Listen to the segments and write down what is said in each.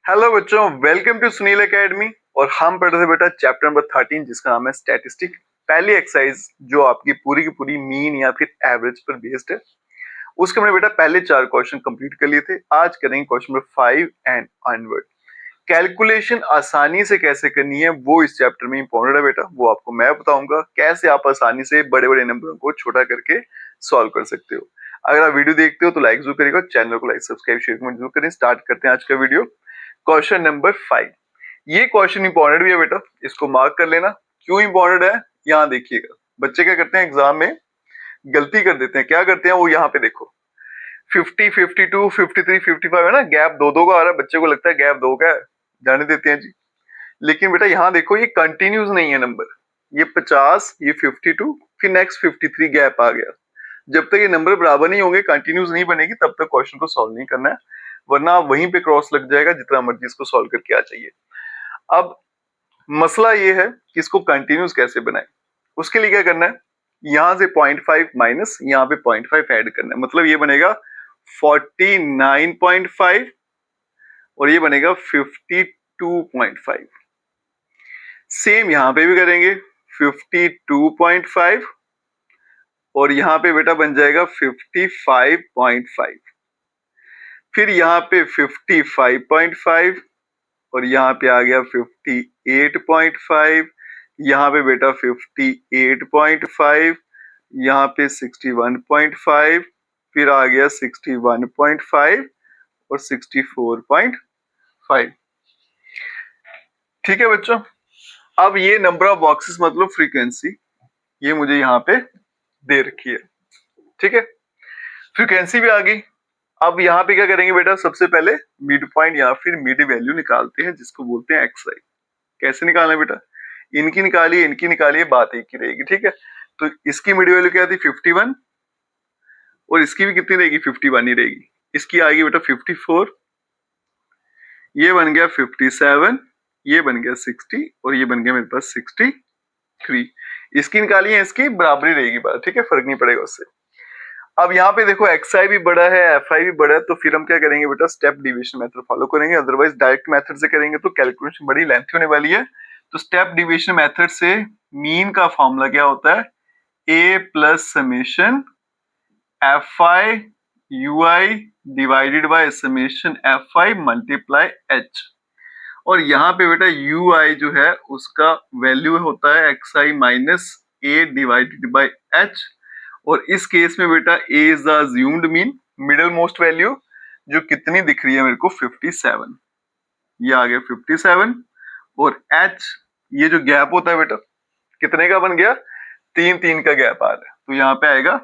Hello बच्चों, welcome to Sunil academy. और हम पढ़ रहे थे बेटा चैप्टर नंबर 13 जिसका नाम है स्टैटिस्टिक। पहली एक्सरसाइज जो आपकी पूरी की पूरी मीन या फिर एवरेज पर बेस्ड है, उसके हमने बेटा पहले 4 क्वेश्चन कंप्लीट कर लिए थे। आज करेंगे question number 5 and onward. Calculation आसानी से कैसे करनी है वो इस चैप्टर में इंपॉर्टेंट है बेटा, वो आपको मैं बताऊंगा कैसे आप आसानी से बड़े बड़े नंबरों को छोटा करके सॉल्व कर सकते हो। अगर आप वीडियो देखते हो तो लाइक जरूर करिएगा, चैनल को लाइक सब्सक्राइब शेयर कमेंट जरूर करें। स्टार्ट करते हैं आज का वीडियो। क्वेश्चन नंबर 5, ये क्वेश्चन इंपॉर्टेंट भी है बेटा, इसको मार्क कर लेना। क्यों इंपॉर्टेंट है यहाँ देखिएगा। बच्चे क्या करते हैं एग्जाम में, गलती कर देते हैं। क्या करते हैं वो यहाँ पे देखो, 50, 52, 53, 55 है ना, गैप दो दो का आ रहा है। बच्चे को लगता है गैप दो का है, जाने देते हैं जी। लेकिन बेटा यहाँ देखो, ये कंटिन्यूस नहीं है नंबर। ये 50, ये 52, फिर नेक्स्ट 53 गैप आ गया। जब तक ये नंबर बराबर नहीं होंगे, कंटिन्यूस नहीं बनेगी, तब तक क्वेश्चन को सॉल्व नहीं करना है, वरना आप वहीं पे क्रॉस लग जाएगा जितना मर्जी इसको सॉल्व करके आ जाइए। अब मसला ये है कि इसको कंटिन्यूस कैसे बनाए। उसके लिए क्या करना है, यहां से 0.5 माइनस यहाँ पे 0.5 ऐड करना है, मतलब ये बनेगा 49.5 और ये बनेगा 52.5। सेम यहां पे भी करेंगे 52.5 और यहाँ पे बेटा बन जाएगा 55.5। फिर यहाँ पे 55.5 और यहाँ पे आ गया 58.5, यहाँ पे बेटा 58.5, यहाँ पे 61.5, फिर आ गया 61.5 और 64.5। ठीक है बच्चों, अब ये नंबर ऑफ बॉक्सेस मतलब फ्रीक्वेंसी ये मुझे यहाँ पे दे रखी है। ठीक है, फ्रीक्वेंसी भी आ गई। अब यहाँ पे क्या करेंगे बेटा, सबसे पहले मिड पॉइंट या फिर मिड वैल्यू निकालते हैं जिसको बोलते हैं एक्स आई। कैसे निकालना है बेटा, इनकी निकालिए, बात एक ही रहेगी। ठीक है, तो इसकी मिड वैल्यू क्या थी 51 और इसकी भी कितनी रहेगी 51 ही रहेगी। इसकी आएगी बेटा 54, ये बन गया 57, ये बन गया 60 और ये बन गया मेरे पास 63। इसकी निकालिए, इसकी बराबरी रहेगी बात। ठीक है, फर्क नहीं पड़ेगा उससे। अब यहाँ पे देखो एक्स आई भी बड़ा है, एफ आई भी बड़ा है, तो फिर हम क्या करेंगे बेटा, स्टेप डिवीजन मेथड फॉलो करेंगे। अदरवाइज डायरेक्ट मेथड से करेंगे तो कैलकुलेशन बड़ी लेंथी होने वाली है। तो स्टेप डिवीजन मेथड से मीन का फॉर्मूला क्या होता है, A plus summation F I you I divided by summation F I multiply H. और यहाँ पे बेटा यू आई जो है उसका वैल्यू होता है X I minus A divided by H. और इस केस में बेटा A is the assumed mean, middle most value, जो कितनी दिख रही है मेरे को 57, ये आ गया 57। और एच ये जो गैप होता है बेटा कितने का बन गया, 3 का गैप आ रहा है, तो यहाँ पे आएगा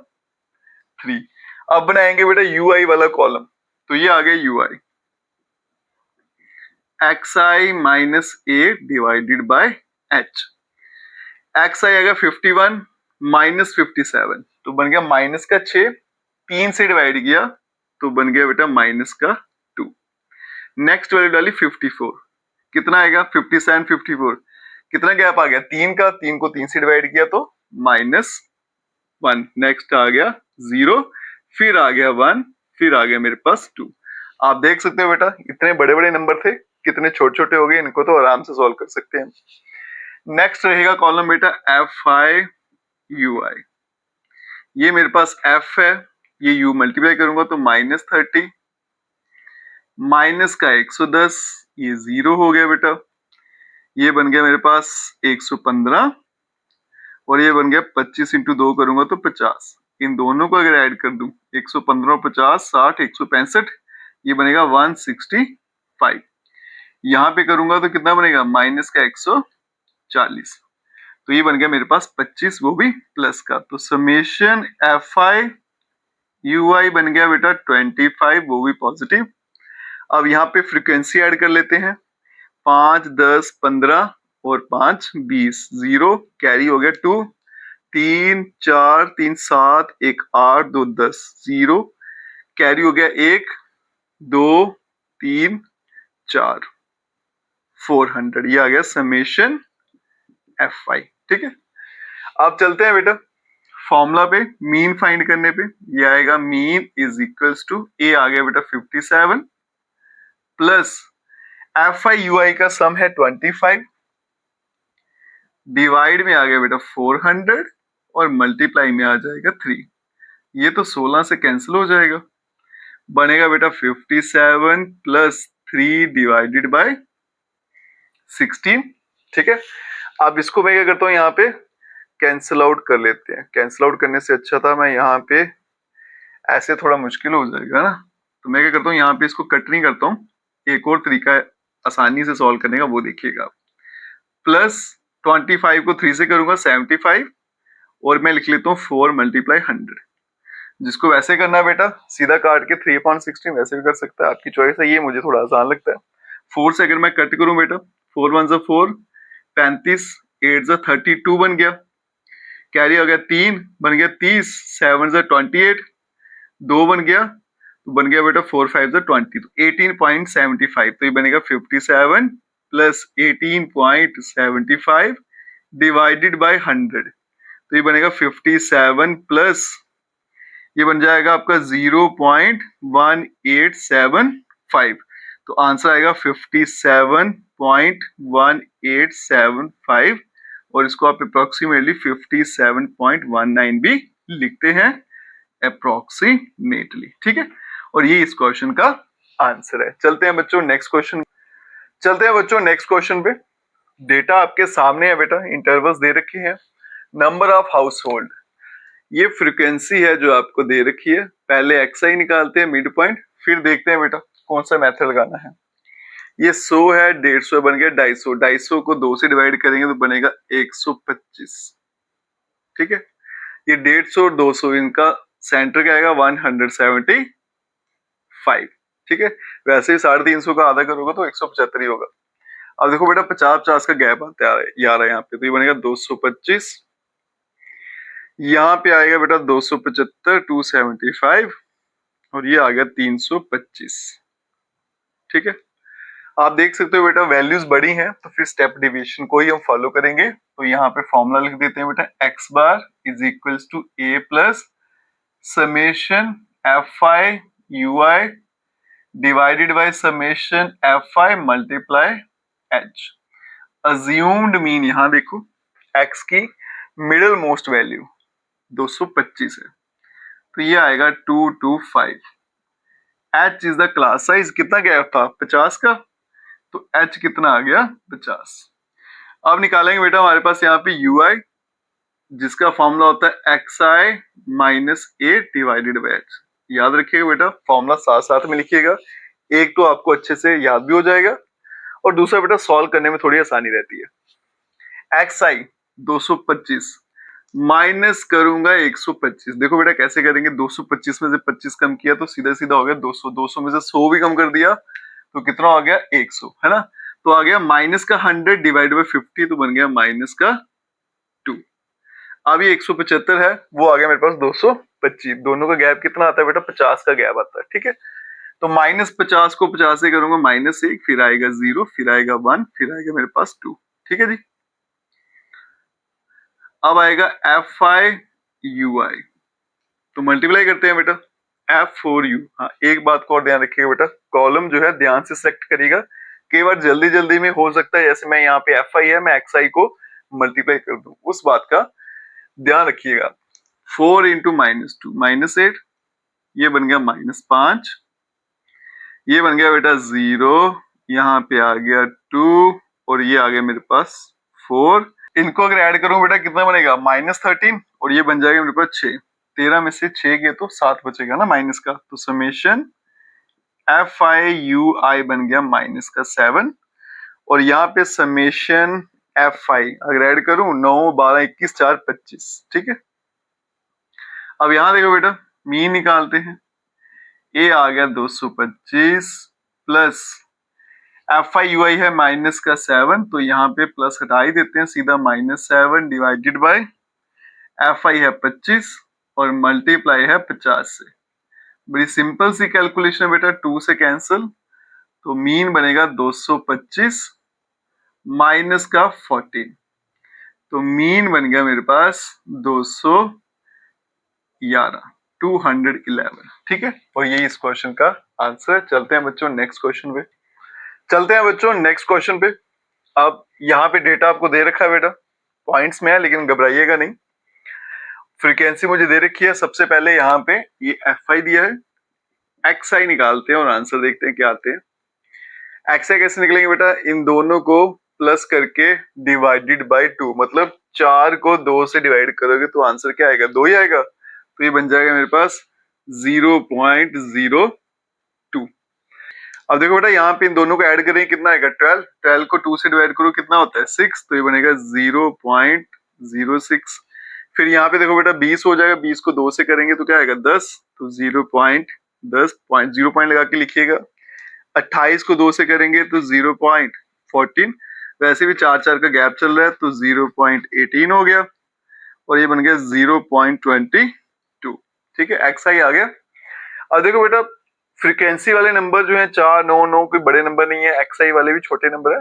3। अब बनाएंगे बेटा यू आई वाला कॉलम, तो ये आ गया U I X I minus A divided by H. X I आएगा 51 माइनस 57, तो बन गया माइनस का 6, 3 से डिवाइड किया तो बन गया बेटा माइनस का 2। नेक्स्ट वैल्यू डाली 54, कितना आएगा 57, 54, कितना गैप आ गया 3 का, 3 को 3 से डिवाइड किया तो -1। नेक्स्ट आ गया 0, फिर आ गया 1, फिर आ गया मेरे पास 2। आप देख सकते हो बेटा इतने बड़े बड़े नंबर थे, कितने छोटे छोटे हो गए, इनको तो आराम से सॉल्व कर सकते हैं। नेक्स्ट रहेगा कॉलम बेटा एफ आई यू आई, ये मेरे पास एफ है, ये यू मल्टीप्लाई करूंगा तो -30 माइनस का 110, ये 0 हो गया बेटा, ये बन गया मेरे पास 115 और ये बन गया 25 इंटू 2 करूंगा तो 50। इन दोनों को अगर ऐड कर दूं 115 और 50 60 165, ये बनेगा 165। यहाँ पे करूंगा तो कितना बनेगा माइनस का 140, तो ये बन गया मेरे पास 25, वो भी प्लस का। तो समेशन एफ आई यू आई बन गया बेटा 25, वो भी पॉजिटिव। अब यहाँ पे फ्रीक्वेंसी ऐड कर लेते हैं, 5 10 15 और 5 20, 0 कैरी हो गया 2, 3 4 3 7 1 8 2 10, 0 कैरी हो गया 1 2 3 4, 400, ये आ गया समेशन एफ आई। ठीक है, अब चलते हैं बेटा फॉर्मूला पे, मीन फाइंड करने पे। ये आएगा मीन इज इक्वल्स टू, ए आ गया बेटा 57 प्लस एफ आई यू आई का सम है 25, डिवाइड में आ गया बेटा 400 और मल्टीप्लाई में आ जाएगा 3। ये तो 16 से कैंसिल हो जाएगा, बनेगा बेटा 57 प्लस 3 डिवाइडेड बाय 16। ठीक है, अब इसको मैं क्या करता हूँ, यहाँ पे कैंसिल आउट कर लेते हैं। कैंसिल आउट करने से अच्छा था मैं यहाँ पे, ऐसे थोड़ा मुश्किल हो जाएगा ना, तो मैं क्या करता हूँ यहाँ पे इसको कट नहीं करता हूँ। एक और तरीका है आसानी से सॉल्व करने का, वो देखिएगा। प्लस 25 को 3 से करूंगा 75 और मैं लिख लेता हूँ 4 मल्टीप्लाई 100। जिसको वैसे करना है बेटा सीधा काट के 3/16 वैसे भी कर सकता है, आपकी चॉइस है, ये मुझे थोड़ा आसान लगता है। 4 से अगर मैं कट करूं बेटा, 4 1 जा 4, 35, 8 जा 32 बन गया, कैरी हो गया 3 बन गया 30, 7 जा 28, 2 बन गया, तो बन गया बेटा 4 5 जा 20, तो 18.75, तो ये बनेगा 57 प्लस 18.75 डिवाइडेड बाय 100, तो ये बनेगा 57 प्लस ये बन जाएगा आपका 0.1875, तो आंसर आएगा 57.1875 और इसको आप अप्रोक्सीमेटली 57.19 भी लिखते हैं अप्रोक्सीमेटली। ठीक है, और ये इस क्वेश्चन का आंसर है। चलते हैं बच्चों नेक्स्ट क्वेश्चन पे। डेटा आपके सामने है बेटा, इंटरवल्स दे रखे हैं। नंबर ऑफ हाउस होल्ड, ये फ्रीक्वेंसी है जो आपको दे रखी है। पहले एक्सआई निकालते हैं मिड पॉइंट, फिर देखते हैं बेटा कौन सा मेथड लगाना है। ये 100 है, 150 बन गया 250, 250 को 2 से डिवाइड करेंगे तो बनेगा 125। ठीक है, ये 150 और 200 इनका सेंटर क्या आएगा 175। ठीक है, वैसे ही 350 का आधा करोगे तो 175 ही होगा। अब देखो बेटा 50-50 का गैप आता है यार यहाँ पे, तो ये बनेगा 225, यहाँ पे आएगा बेटा 275 275 और ये आ गया 325। ठीक है, आप देख सकते हो बेटा वैल्यूज बड़ी हैं तो फिर स्टेप डिवीजन को ही हम फॉलो करेंगे। तो यहाँ पे फॉर्मूला लिख देते हैं बेटा, x bar is equals to A plus summation F I you I divided by summation F I multiply h. Assumed mean यहाँ देखो एक्स की मिडिल मोस्ट वैल्यू 225 है, तो ये आएगा 225। H is the class size, कितना गैप था 50 का, तो एच कितना आ गया 50। अब निकालेंगे बेटा हमारे पास यहाँ पे यू आई, जिसका फॉर्मूला होता है X I minus A divided by H. याद रखिएगा बेटा फॉर्मूला साथ साथ में लिखिएगा, एक तो आपको अच्छे से याद भी हो जाएगा और दूसरा बेटा सॉल्व करने में थोड़ी आसानी रहती है। एक्स आई 225 माइनस करूंगा 125। देखो बेटा कैसे करेंगे, 225 में से 25 कम किया तो सीधा सीधा हो गया 200, 200 में से 100 भी कम कर दिया तो कितना हो गया 100, है ना। तो आ गया माइनस का 100 डिवाइड बाई 50, तो बन गया माइनस का 2। अब ये 175 है, वो आ गया मेरे पास 225। दोनों का गैप कितना आता है बेटा 50 का गैप आता है। ठीक है, तो माइनस 50 को 50 से करूंगा -1, फिर आएगा 0, फिर आएगा 1, फिर आएगा मेरे पास 2। ठीक है जी, अब आएगा एफ आई यू आई, तो मल्टीप्लाई करते हैं बेटा एफ फोर यू। हाँ, एक बात को और ध्यान रखिएगा बेटा, कॉलम जो है ध्यान से सिलेक्ट करिएगा। कई बार जल्दी जल्दी में हो सकता है जैसे मैं यहाँ पे एफ आई है, मैं एक्स आई को मल्टीप्लाई कर दूं, उस बात का ध्यान रखिएगा। 4 इंटू -2 -8, ये बन गया -5, ये बन गया बेटा 0, यहाँ पे आ गया 2 और ये आ गया मेरे पास 4। इनको अगर ऐड करूं बेटा कितना बनेगा -13 और ये बन जाएगा मेरे पास 6। 13 में से 6 गए तो 7 बचेगा ना माइनस का, तो समेशन एफ आई यू आई बन गया माइनस का 7 और यहाँ पे समेशन एफ आई अगर ऐड करूं 9 12 21 4 25। ठीक है, अब यहाँ देखो बेटा मीन निकालते हैं, ए आ गया 225 प्लस एफ आई यू आई है माइनस का 7, तो यहाँ पे प्लस हटा ही देते हैं, सीधा -7 डिवाइडेड बाय एफ आई है 25 और मल्टीप्लाई है 50 से। बड़ी सिंपल सी कैलकुलेशन है बेटा, 2 से कैंसिल, तो मीन बनेगा 225 माइनस का 14, तो मीन बन गया मेरे पास 211, 211। ठीक है, और यही इस क्वेश्चन का आंसर है। चलते हैं बच्चों नेक्स्ट क्वेश्चन पे। चलते हैं बच्चों नेक्स्ट क्वेश्चन पे। अब यहाँ पे डेटा आपको दे रखा है बेटा, पॉइंट्स में है लेकिन घबराइएगा नहीं। फ्रीक्वेंसी मुझे दे रखी है। सबसे पहले यहाँ पे ये Fi दिया है, Xi निकालते हैं और आंसर देखते हैं क्या आते हैं। Xi कैसे निकलेंगे बेटा, इन दोनों को प्लस करके डिवाइडेड बाय 2, मतलब 4 को 2 से डिवाइड करोगे तो आंसर क्या आएगा, 2 ही आएगा। तो ये बन जाएगा मेरे पास 0.02। अब देखो बेटा यहाँ पे इन दोनों को ऐड करेंगे कितना आएगा, 12। 12 को 2 से डिवाइड करो कितना होता है 6, तो ये बनेगा 0.06। फिर यहाँ पे देखो बेटा 20 हो जाएगा, 20 को 2 से करेंगे तो क्या आएगा 10, तो 0.10 पॉइंट 0 पॉइंट लगा के लिखिएगा। 28 को 2 से करेंगे तो 0.14, वैसे भी 4 का गैप चल रहा है तो 0.18 हो गया और ये बन गया 0.22। ठीक है, Xi आ गया। अब देखो बेटा फ्रीक्वेंसी वाले नंबर जो है 4, 9, 9 कोई बड़े नंबर नहीं है, Xi वाले भी छोटे नंबर है,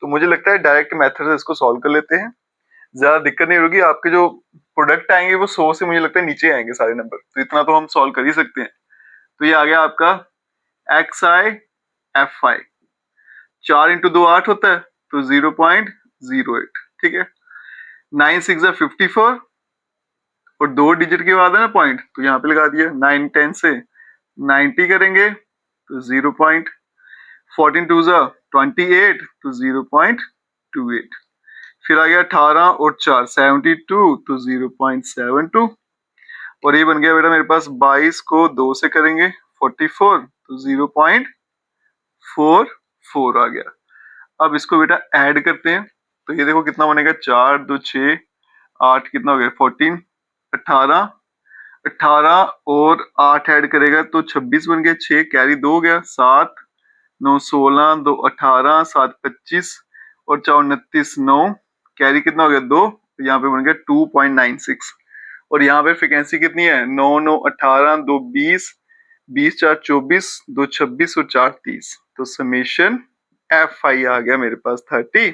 तो मुझे लगता है डायरेक्ट मेथड से इसको सॉल्व कर लेते हैं, ज्यादा दिक्कत नहीं होगी। आपके जो प्रोडक्ट आएंगे वो 100 से मुझे लगता है नीचे आएंगे सारे नंबर, तो इतना तो हम सॉल्व कर ही सकते हैं। तो ये आ गया आपका Xi Fi। 4 इंटू 2 8 होता है तो 0.08। ठीक है, 9 6 54 और 2 डिजिट के बाद है ना पॉइंट, तो यहाँ पे लगा दिया। 9 10 से 90 करेंगे तो 0.14 2 28 तो 0.28। फिर आ गया 18 और 4 72 तो 0.72 और ये बन गया बेटा मेरे पास 22 को 2 से करेंगे 44 तो 0.44 आ गया। अब इसको बेटा ऐड करते हैं तो ये देखो कितना बनेगा, 4 2 6 8 कितना हो गया 14, 18 और 8 ऐड करेगा तो 26 बन गया, 6 कैरी 2 हो गया, 7 9 16 2 18 7 25 और 4 29 9 कैरी कितना हो गया 2, तो यहाँ पे बन गया 2.96। और यहाँ पे फ्रीक्वेंसी कितनी है 9 9 18 2 20 20 4 24 2 26 और 4 30, तो समेशन Fi आ गया मेरे पास 30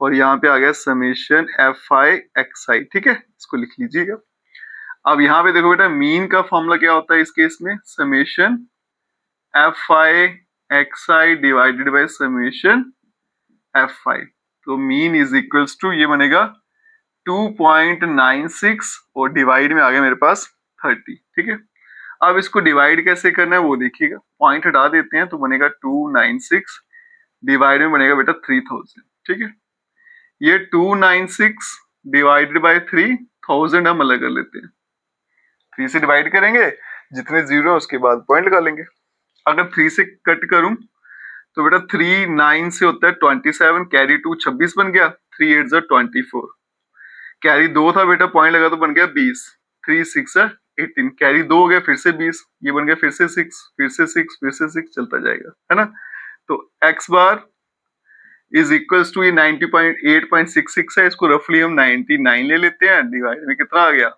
और यहाँ पे आ गया समेशन Fi Xi। ठीक है, इसको लिख लीजिएगा। अब यहाँ पे देखो बेटा मीन का फॉर्मूला क्या होता है इस केस में, summation Fi Xi divided by summation Fi। तो मीन इज इक्वल्स टू ये बनेगा 2.96 और डिवाइड में आ गया मेरे पास 30। ठीक है, अब इसको डिवाइड कैसे करना है वो देखिएगा, पॉइंट हटा देते हैं तो बनेगा 296 डिवाइड में बनेगा बेटा 3000। ठीक है, ये 296 डिवाइडेड बाय 3000 हम अलग कर लेते हैं, 3 से डिवाइड करेंगे जितने जीरो उसके बाद पॉइंट लगा लेंगे। अगर 3 से कट करूं तो बेटा 3 9 से होता है 27, कैरी 2 26 बन गया, 3 8 24, कैरी 2 था बेटा पॉइंट लगा तो बन गया 20, 3 6 18, कैरी 2 हो गया फिर से 20, ये बन गया फिर से 6 फिर से 6 फिर से 6 चलता जाएगा, है ना। तो x bar is equals to ये 90.8.66 है, इसको रफली हम 99 ले लेते हैं, डिवाइड में कितना आ गया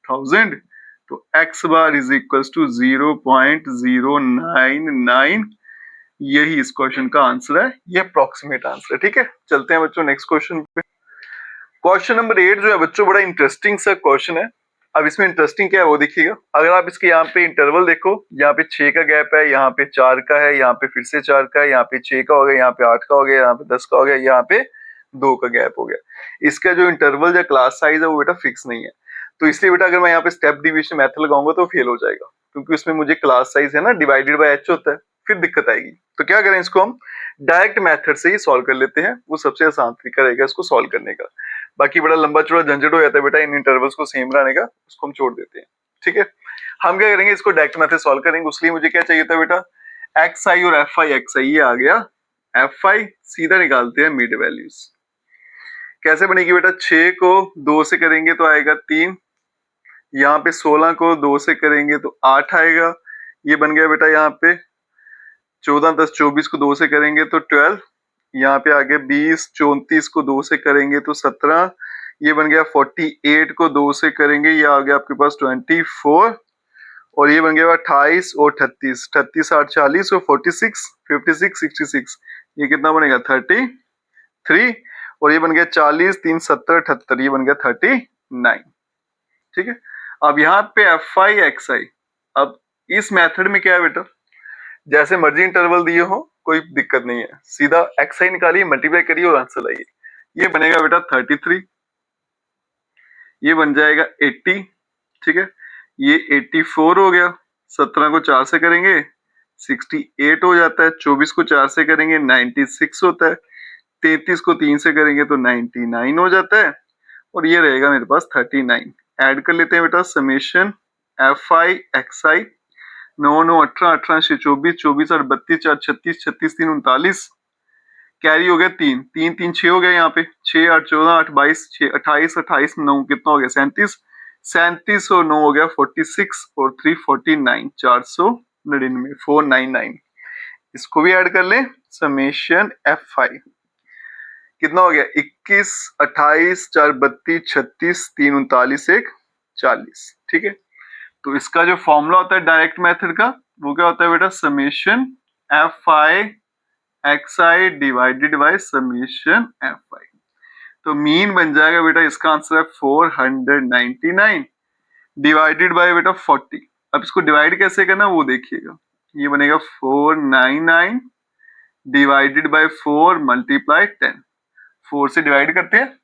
1000, तो x bar is equals to 0.099। यही इस क्वेश्चन का आंसर है, ये अप्रोक्सीमेट आंसर है। ठीक है, चलते हैं बच्चों नेक्स्ट क्वेश्चन पे। क्वेश्चन नंबर 8 जो है बच्चों बड़ा इंटरेस्टिंग सा क्वेश्चन है। अब इसमें इंटरेस्टिंग क्या है वो देखिएगा। अगर आप इसके यहाँ पे इंटरवल देखो, यहाँ पे 6 का गैप है, यहाँ पे 4 का है, यहाँ पे फिर से 4 का है, यहाँ पे 6 का हो गया, यहाँ पे 8 का हो गया, यहाँ पे 10 का हो गया, यहाँ पे 2 का गैप हो गया। इसका जो इंटरवल या क्लास साइज है वो बेटा फिक्स नहीं है, तो इसलिए बेटा अगर मैं यहाँ पे स्टेप डिवीजन मेथड लगाऊंगा तो फेल हो जाएगा, क्योंकि उसमें मुझे क्लास साइज है ना डिवाइडेड बाय h होता है, फिर दिक्कत आएगी। तो क्या करें, इसको हम डायरेक्ट मेथड से ही सॉल्व कर लेते हैं, वो सबसे आसान तरीका रहेगा इसको सॉल्व करने का। बाकी बड़ा लंबा चौड़ा झंझट हो जाता है बेटा इन इंटरवल्स को सेम रहने का, उसको हम छोड़ देते हैं। ठीक है, हम क्या करेंगे, इसको डायरेक्ट मेथड सॉल्व करेंगे। उसके लिए मुझे क्या चाहिए था बेटा, Xi और Fi। Xi ये आ गया, Fi सीधा निकालते हैं मिड वैल्यूज। कैसे बनेगी बेटा, 6 को 2 से करेंगे तो आएगा 3, यहाँ पे 16 को 2 से करेंगे तो 8 आएगा, ये बन गया बेटा यहाँ पे 14 10 24 को 2 से करेंगे तो 12, यहाँ पे आगे 20 34 को 2 से करेंगे तो 17, ये बन गया 48 को 2 से करेंगे, ये आ गया आपके पास 24 और ये बन गया 28 और 38, 38 8 40 और 46 56 66, ये कितना बनेगा 33 और ये बन गया 40 3 70 78, ये बन गया 39। ठीक है, अब यहाँ पे Fi Xi, अब इस मेथड में क्या है बेटा, जैसे मर्जी इंटरवल दिए हो कोई दिक्कत नहीं है, सीधा एक्स आई निकालिए, मल्टीप्लाई करिए और आंसर लाइए। ये बनेगा बेटा 33, ये बन जाएगा 80, ठीक है, ये 84 हो गया, 17 को 4 से करेंगे 68 हो जाता है, 24 को 4 से करेंगे 96 होता है, 33 को 3 से करेंगे तो 99 हो जाता है, और ये रहेगा मेरे पास 39। ऐड कर लेते हैं बेटा, summation F I X I, 9 9 18 18 6 24 24 8 32 4 36 36 3 39, carry हो गया 3 3 3 6 हो गया, यहाँ पे 6 8 14 8 22 6 28 28 9 कितना हो गया 37, 37 और 9 हो गया 46 और 3 49, 499 499। इसको भी ऐड कर ले, समेशन एफ आई कितना हो गया 21 28 4 32 36 3 39 1 40, ठीक है। तो इसका जो फॉर्मूला होता है डायरेक्ट मेथड का, वो क्या होता है बेटा, summation F I X I divided by summation F I. तो मीन बन जाएगा बेटा, इसका आंसर है 499 डिवाइडेड बाय बेटा 40। अब इसको डिवाइड कैसे करना वो देखिएगा, ये बनेगा 499 डिवाइडेड बाय 4 मल्टीप्लाई 10, 4 से डिवाइड करते हैं,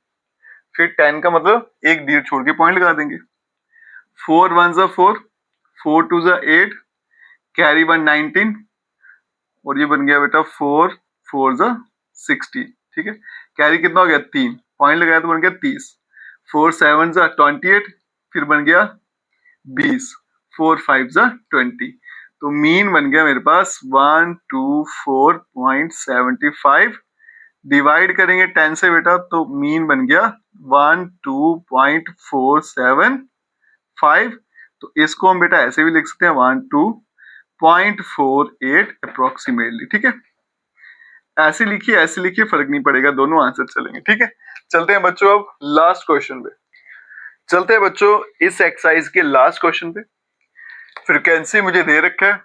फिर 10 का मतलब एक डीर छोड़ के पॉइंट लगा देंगे, 4 1 जा 4, 4 2 जा 8, कैरी 1 19, और ये बन गया बेटा 4 4 जा 16, ठीक है। कैरी कितना हो गया 3, पॉइंट लगाया तो बन गया 30, 4 7 जा 28, फिर बन गया 20, 4 5 जा 20। तो मीन बन गया मेरे पास 124.75, डिवाइड करेंगे 10 से बेटा तो मीन बन गया 12.475। तो इसको हम बेटा ऐसे भी लिख सकते हैं 12.48 अप्रोक्सीमेटली, ठीक है। ऐसे लिखिए फर्क नहीं पड़ेगा, दोनों आंसर चलेंगे, ठीक है। चलते हैं बच्चों अब लास्ट क्वेश्चन पे, चलते हैं बच्चों इस एक्सरसाइज के लास्ट क्वेश्चन पे। फ्रीक्वेंसी मुझे दे रखा है,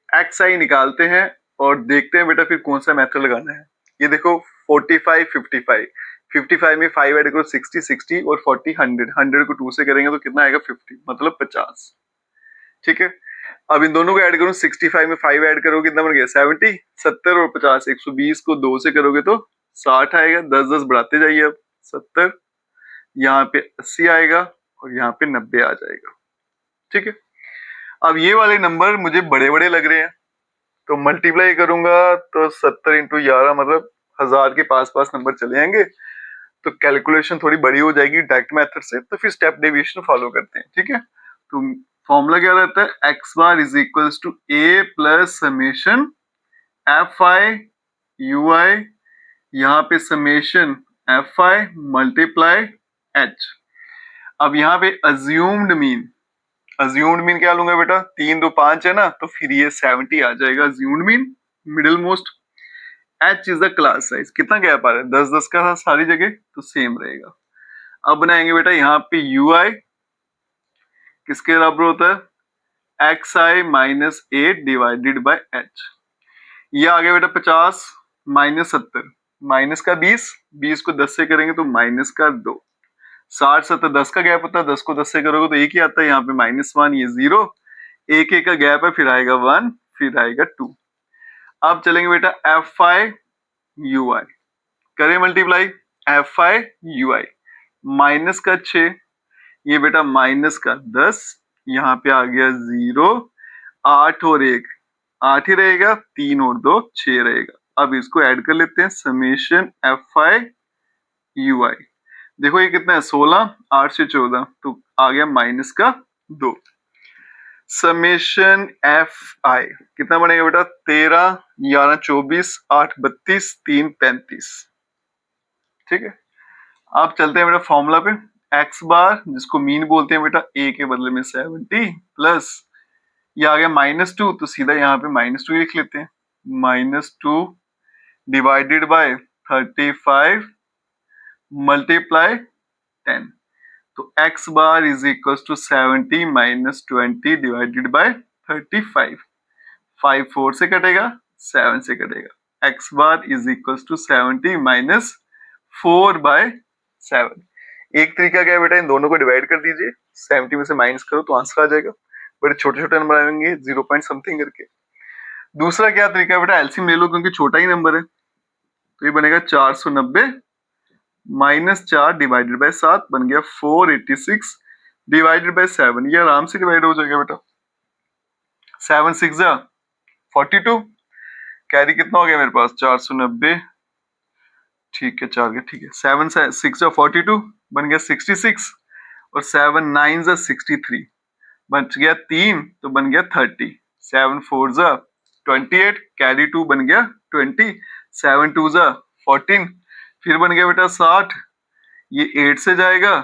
एक्स आई निकालते हैं और देखते हैं बेटा फिर कौन सा मेथड लगाना है। ये देखो 45 55, 55 में 5 ऐड करो 60 60 और 40 100, 100 को 2 से करेंगे तो कितना आएगा 50, मतलब 50, ठीक है। अब इन दोनों को ऐड करूं, 65 में 5 ऐड करोगे कितना बन गया 70, 70 और 50, 120 को 2 से करोगे तो 60 आएगा, 10 10 बढ़ाते जाइए, अब 70, यहाँ पे 80 आएगा और यहाँ पे 90 आ जाएगा, ठीक है। अब ये वाले नंबर मुझे बड़े बड़े लग रहे हैं, तो मल्टीप्लाई करूंगा तो 70 इंटू 11 मतलब 1000 के पास पास नंबर चले जाएंगे, तो कैलकुलेशन थोड़ी बड़ी हो जाएगी डायरेक्ट मेथड से, तो फिर स्टेप डेविएशन फॉलो करते हैं, ठीक है। तो फॉर्मूला क्या रहता है, X bar is equals to A plus summation F I you I, यहाँ पे summation F I multiply H. अब यहाँ पे अज्यूम्ड मीन, अज्यूम्ड मीन क्या लूंगा बेटा, 3 2 5 है ना, तो फिर ये 70 आ जाएगा assumed mean, middle most. H is the class size, कितना गैप आ रहा है 10 10 का सारी जगह, तो सेम रहेगा। अब बनाएंगे बेटा यहाँ पे यू आई किसके बराबर होता है, X I minus 8 divided by H. ये आ गया बेटा 50 माइनस 70, माइनस का 20, 20 को 10 से करेंगे तो माइनस का 2, 60 70 10 का गैप होता है, 10 को 10 से करोगे तो एक ही आता है, यहाँ पे -1, ये 0, एक एक का गैप है, फिर आएगा 1, फिर आएगा 2। अब चलेंगे बेटा एफ आई यू आई, करें multiply, F I you I minus का 6, ये बेटा माइनस का 10, यहाँ पे आ गया 0, 8 और 1 8 ही रहेगा, 3 और 2 6 रहेगा। अब इसको ऐड कर लेते हैं, समेशन एफ आई यू आई, देखो ये कितना है 16, 8 से 14 तो आ गया माइनस का 2, समेशन एफ आई कितना बनेगा बेटा 13 11 24 8 32 3 35, ठीक है। अब चलते हैं बेटा फॉर्मूला पे, एक्स बार जिसको मीन बोलते हैं बेटा, ए के बदले में 70 प्लस ये आ गया -2, तो सीधा यहाँ पे -2 लिख लेते हैं, -2 डिवाइडेड बाय 35 मल्टीप्लाई 10, तो x bar is equal to 70 minus 20 divided by 35, 5 4 से कटेगा 7 से कटेगा, x bar is equal to 70 minus 4 by 7। एक तरीका क्या है बेटा, इन दोनों को डिवाइड कर दीजिए, 70 में से माइनस करो तो आंसर आ जाएगा, बड़े छोटे छोटे नंबर आएंगे 0 पॉइंट समथिंग करके। दूसरा क्या तरीका है बेटा, एलसीएम ले लो क्योंकि छोटा ही नंबर है, तो ये बनेगा 490 माइनस 4 डिवाइडेड बाय 7 बन गया 486 डिवाइडेड बाय 7, ये आराम से डिवाइड हो जाएगा बेटा। 7 6 जा 42, कैरी कितना हो गया मेरे पास 490, ठीक है 4 के ठीक है, 7 6 जा 42 बन गया 66 और 7 9 जा 63 बच गया 3 तो बन गया 30, 7 4 जा 28 कैरी 2 बन गया 20, 7 2 जा 14 फिर बन गया बेटा 60, ये 8 से जाएगा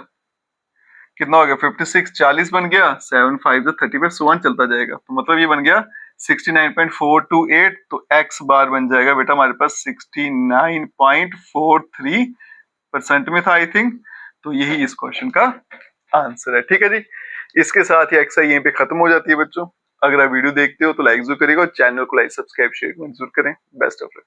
कितना हो गया 56, 40 बन गया, 7 5 जा 30 पे सुवन चलता जाएगा, तो मतलब ये बन गया 69.428, तो x बार बन जाएगा बेटा हमारे पास 69.43% में था आई थिंक, तो यही इस क्वेश्चन का आंसर है। ठीक है जी, इसके साथ ही एक्सरसाइज यहीं पे खत्म हो जाती है बच्चों। अगर आप वीडियो देखते हो तो लाइक जरूर करिएगा और चैनल को लाइक सब्सक्राइब शेयर जरूर करें। Best of luck.